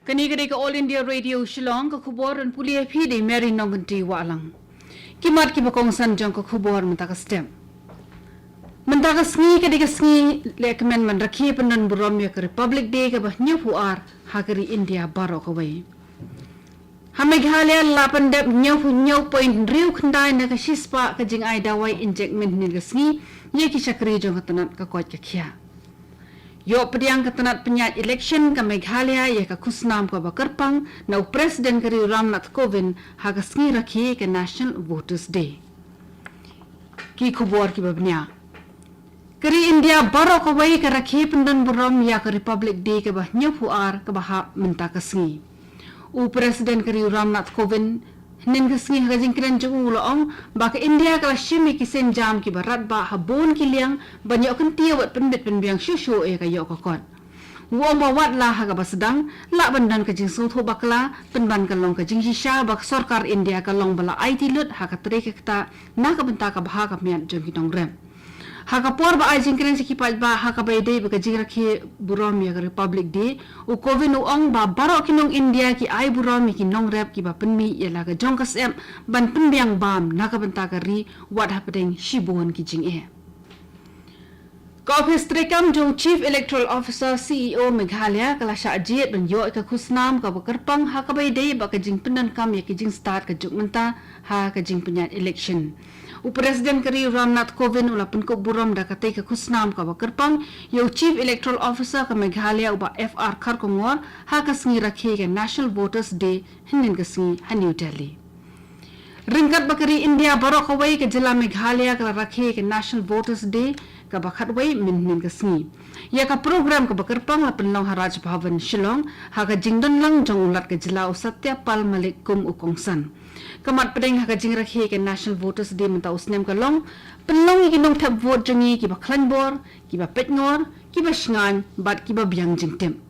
Kani ka All India Radio Shillong ka khubor an pulia phi de Mary Nonganti walang. Kimat ki bakong san jong ka khubor mata ka stem. Manta ka sngi ka sngi lekmen man rakhi panan burom ya ka Republic Day ka bah nyu puar hagari India baro ka wai. Hameghalya lapan dep nyu point riu khandai na ka shispa ka jing ai dawai injectment ni ka sngi ye ki chakri jong ka tanat ka kot ka khia. Yo pediang ketenat penyat election ke Meghalaya ya ke kusnam ke Bakarpang na Presiden kari Ramnath Kovind haga sngi rakhi ke National Voters Day. Ki khubor ki babnya. Kari India baro ke wai ke rakhi pendan buram ya ke Republic Day ke bah nyapuar ke bahap menta ke sngi. Presiden kari Ramnath Kovind nen ke sngi haga jingkran jung uloong ba ke India kala shimi ki sen jam ki barat ba habon ki liang banyak kan tia wat penbet penbiang shushu ka yo ka kon wong ba wat la haga basdang la bandan ka jing so tho bakla penban ka long ka jing hisha bak sarkar India ka long bala IT lut haga tre ka ta na ka benta ka bha ka mian jong ki tong rem haga por ba ai jingkran si ki pa ba haga ba dei ba ka jing rakhi burom ya Republic Day u Covid ong ba baro kinong India ki ai burom ki nong rep ki ba penmi ya la ka jong ka sem ban penbiang bam na ka benta ka ri what happening shibon ki jing e Office Trekam jong Chief Electoral Officer CEO Meghalaya kala sha jet dan yo ka khusnam ka Bakarpang ha ka ba dei ba ka jing pendan kam ya ki jing start ka juk menta ha ka jing penyat election Presiden kari Ramnath Kovind ulapun ko buram da katay ka kusnam ka Bakarpang yo Chief Electoral Officer ka Meghalaya uba FR Kharkongwar ha ka sngi rakhi ka National Voters Day hinin ka sngi ha New Delhi. Ringkat bakari India baro ka wai ka jila Meghalaya ka rakhi ka National Voters Day ka bakhat wai min ka sngi. Ya ka program ka Bakarpang lapun long Raj Bhavan Shillong ha ka jingdon lang jong ulat ka jila Satya Pal Malik Kum Ukongsan. Kamat pedeng haka jing rakhi ke National Voters Day menta usnem ka long penlong ki nong tap vote jangi ki ba klanbor ki ba petngor ki ba shngan bat ki ba biang jingtem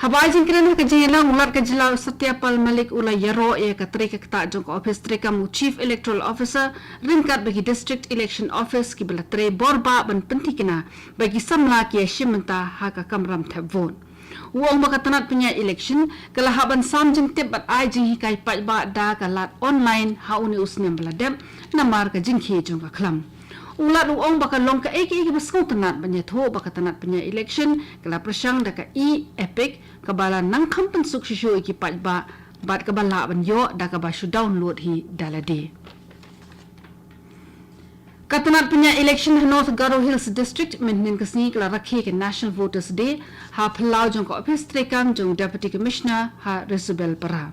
haba jing kren haka jing lang ulat ka jila Satya Pal Malik ula yaro e ka tre ka ta jong office tre kam Chief Electoral Officer ringkat bagi District Election Office ki bala tre borba ban pentikina bagi samla ki shimenta haka kamram tap vote Uang makatanat punya election kalahaban samjing tip bat ai jing hikai pat ba da kalat online hauni usnem beladem namar ka jinghi jong ka klam ulat uang bakal long ka eki baskau tanat banya tho bakatanat punya election kala prasang da ka epic kabala nang kampen suk shisho iki pat ba bat kabala ban yo da ka ba shu download hi dalade Katanat punya election North Garo Hills District menen kasni kala rakhi ke National Voters Day ha phalau jong ko office trekam jong Deputy Commissioner ha Resubel Para.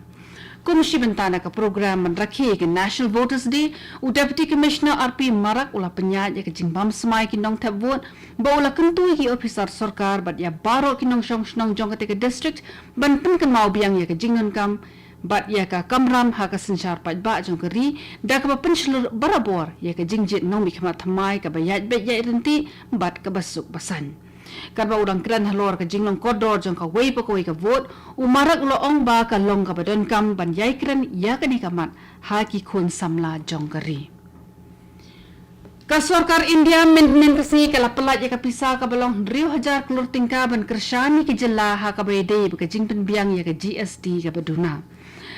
Komisi bentana ka program man rakhi ke National Voters Day u Deputy Commissioner RP Marak ula penyat ya ke jingbam semai ki nong tap vote ba ula kentui ki officer sarkar bat ya baro ki nong shong jong ke district ban pen kan mau biang ya ke jingnon kam bat ya ka kamram ha ka sinchar pat ba jong kari da ka penslur barabor ya ka jingjit nong mi khama thamai ka bayat be ya renti bat ka basuk basan karba udang kran halor ka jinglong kodor jong ka wei pa ko ka vote umarak lo ong ba ka long ka badon kam ban yai kran ya ka ni kamat ha ki khon samla jong kari ka sarkar India men kasi kala pelat ya ka pisa ka balong 1000 klur tingka ban kershani ki jilla ha ka bede ka jingpen biang ya ka GST ka baduna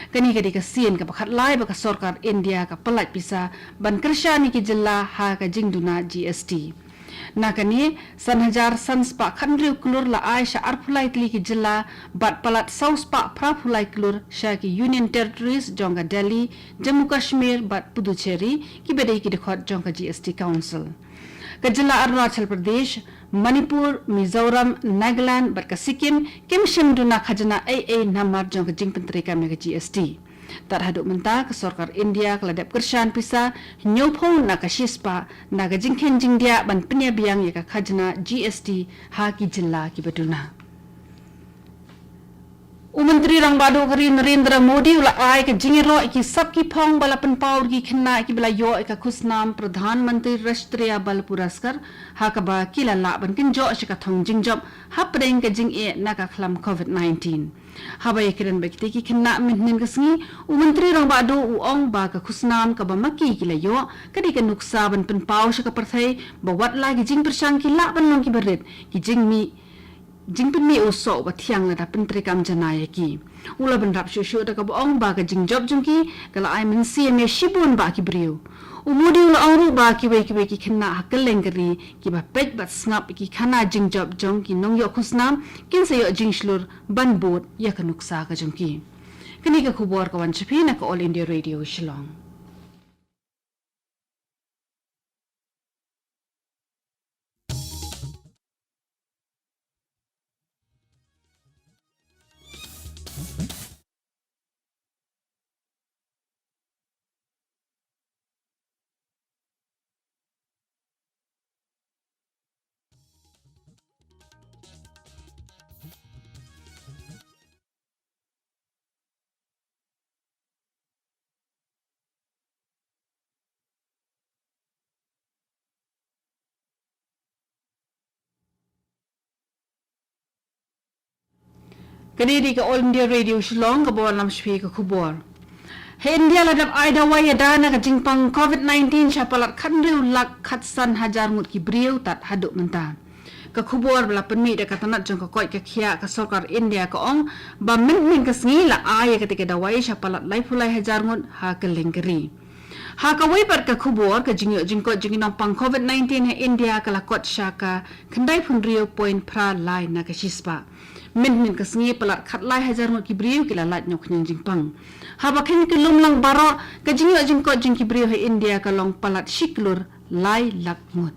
kani ka sien ka pakhat lai ba ka sarkar India ka pelat pisa ban kershani ki jilla ha ka jingduna GST na kani san hajar san spa khandriu klur la aisha arphulai tli ki jilla bat palat saus pa prapulai klur sha ki Union Territories jonga Delhi Jammu Kashmir bat Puducherry ki bedai ki dekhot jonga GST Council ka jilla Arunachal Pradesh Manipur Mizoram Nagaland bat ka Sikkim kim shimduna khajana AA namar jonga jingpentri kam ka GST terhadap menta ke sarkar India keladap kershan pisa nyopong na ka shispa na ka jingken jingdia ban penyabiang ya ka khajna GST ha ki jilla ki baduna Menteri Rang Badu kari Narendra Modi ula ai ka jingiro ki sab ki phong bala penpaur ki khenna ki bala yo ka khusnam Pradhan Mantri Rashtriya Bal Puraskar ha ka ba kila la ban kin jo shika thong jingjob ha preng ka jing e na ka khlam COVID-19 haba yakiran bakti ki khenna min ka sngi Menteri Rang Badu uong ba ka khusnam ka ba maki kila yo kadi ka nuksa ban penpau shika parthai ba wat la ki jing persang ki la ban long ki berit ki jing mi jingpin mi uso ba thiang la da pentri kam janaya ki ula ban rap shu da ka ong ba ka jing job jung ki kala ai min si me shibun ba ki briu umudi ula ong ru ba ki we ki khna hakeleng kari ki ba pet ba snap ki khana jing job jong ki nong yo khusnam kin se yo jing shlur ban bot ya ka nuksa ka jong ki kini ka khubor ka wan chpi na ka All India Radio Shillong. Kini ka All India Radio Shillong ka bawal nam shpi ka khubor. He India la dap ai dawai ada na ka jingpang COVID-19 sha palat khan riu lak khat san hajar mut ki briu tat haduk menta. Ka khubor bala penmi da katanat jong ka koi ka khia ka sarkar India ka ong ba min ka sngi la ai ka tika dawai sha palat lai phulai hajar mut ha ka lengkari. Ha ka wai pat ka khubor ka jingko jinginong pang COVID-19 he India ka la kot sha ka khandai phun riu point pra lai na ka shispa. Min ka sngi palat khat lai hajar mut ki briu ki la lat nyok nyang jingpang. Ha ba khen ki lum lang baro ka jingko jing ki briu he India ka long palat shiklur lai lak mut.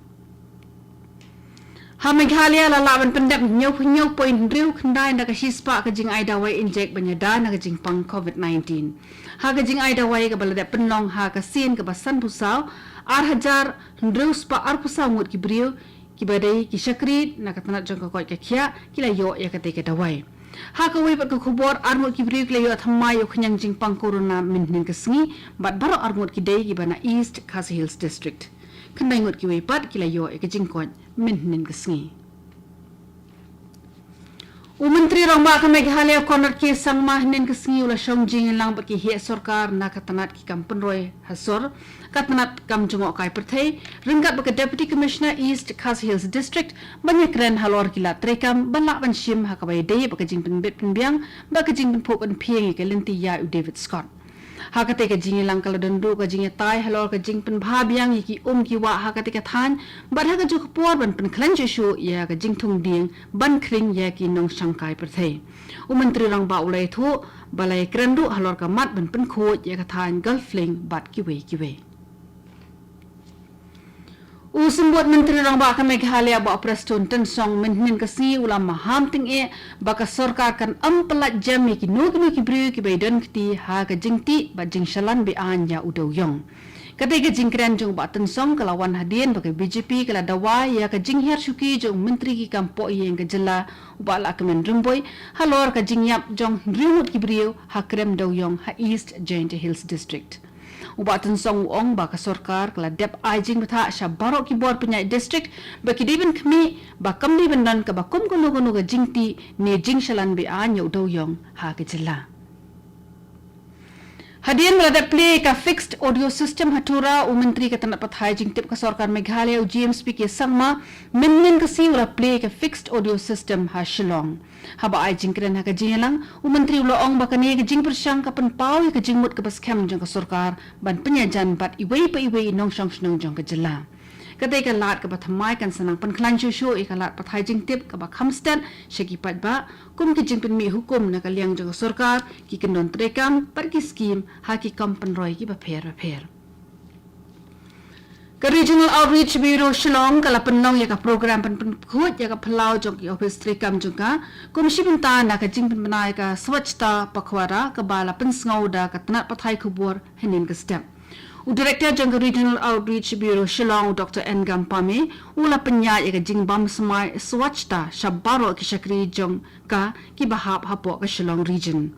Ha Meghalaya la laban pendap nyau point riu khandai na ka shispa ka jing ai dawai inject banyada na ka jing pang COVID-19. Ha ka jing ai dawai ka balada penlong ha ka sin ka basan pusau ar hajar riu spa ar pusau mut ki briu ki badai ki shakrit na ka tanat jong ka koi ka khia ki la yo ya ka te ka dawai. Ha ka wai pat ka khubor ar mut ki briu ki la yo thammai yo khanyang jing pang corona min ka sngi bat baro ar mut ki dei ki bana East Khasi Hills District. Khandai ngot ki wei pat ki la yo e ka jingkon min ka sngi. Menteri Rongba ka Meghalaya Konrad K Sangma hnen ka sngi ula shong jing lang ba ki he sarkar na katanat ki kampan roy hasor katanat kam jungo kai perthei ringkat ba ka Deputy Commissioner East Khasi Hills District banya kren halor kila trekam bala ban shim ha ka bai dei ba ka jing pen bet pen biang ba ka jing pen phop an phieng ka lenti ya David Scott. Hakate ka jingi lang kala dandu ka jingi tai halor ka jing pen bha biang ki ki wa hakate ka than bar ha ka ju khpor ban pen khlan chu ya ka jing thung ding ban khring ya ki nong shangkai perthei Menteri Rongba ulai thu balai krendu halor ka mat ban pen kho ya ka than golfling bat ki we Usimbot Menteri Rongba ka Meghalaya ba Preston Tan Song min ka si ulam maham ting e baka sarkar kan ampalat jam ki no ki briu ki baidan kti ha ka jingti ba jing shalan bi an ya udo yong kate ka jingkran jong ba Tan Song kala wan hadien baka BJP kala dawa ya ka jing her shuki jong menteri ki kampo yeng ka jela ba la ka men rumboy halor ka jing yap jong rimut ki briu ha krem do yong ha East Giant Hills District Ubatan song ong baka sarkar kala dep ajing betha sha barok ki bor penyai district baki diben kmi ba kamni bendan ka ba kum kono ga jingti ne jingshalan bi an yo do yong ha ke jilla Hadian melada play ka fixed audio system hatura Menteri ka tanat pathai jingtip ka sarkar Meghalaya GMSP ke sangma min ka si ura play ka fixed audio system ha Shillong haba ai jingkren ha ka jingelang Menteri ulo ong ba kani ka jing persang ka panpau ka jingmut ka baskem jong ka sarkar ban penyajan bat iwei nong shong snong jong ka jilla kadai ka lat ka bathamai kan sanang pankhlan chu e ka lat pathai jingtip ka ba khamstan sheki pat ba kum ki jingpen mi hukum na ka liang jong sarkar ki kendon trekam par ki scheme ha ki kampan roi ki ba pher ka Regional Outreach Bureau Shillong ka lapanong ya ka program pan khut ya ka phalau jong ki office trekam jong ka kum shibunta na ka jingpen banai ka swachta pakhwara ka bala pan sngoda ka tanat pathai khubor henin ka step Director Jang Regional Outreach Bureau Shillong Dr. N. Gampame ula penya ya jing bam smai swachta shabaro ki shakri jong ka ki bahap hapo ka Shillong region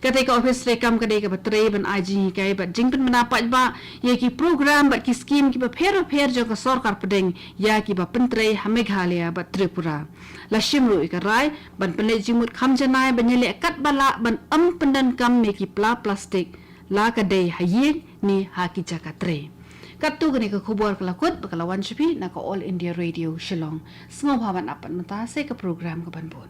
kate ka office rekam kade ka batre ban IG kai ba jingpen menapat ba ya ki program ba ki scheme ki ba pher jong ka sarkar pedeng ya ki ba pentre ha Meghalaya ba Tripura la shimru ikarai ban penle jimut khamjanai banyele kat bala ban pendan kam me ki plastic la kadai hayek ni haki jakatre katu gani ka khubor kala kut bakalawan shipi na ka All India Radio Shillong semua bhawan apan mata se ka program ka banbon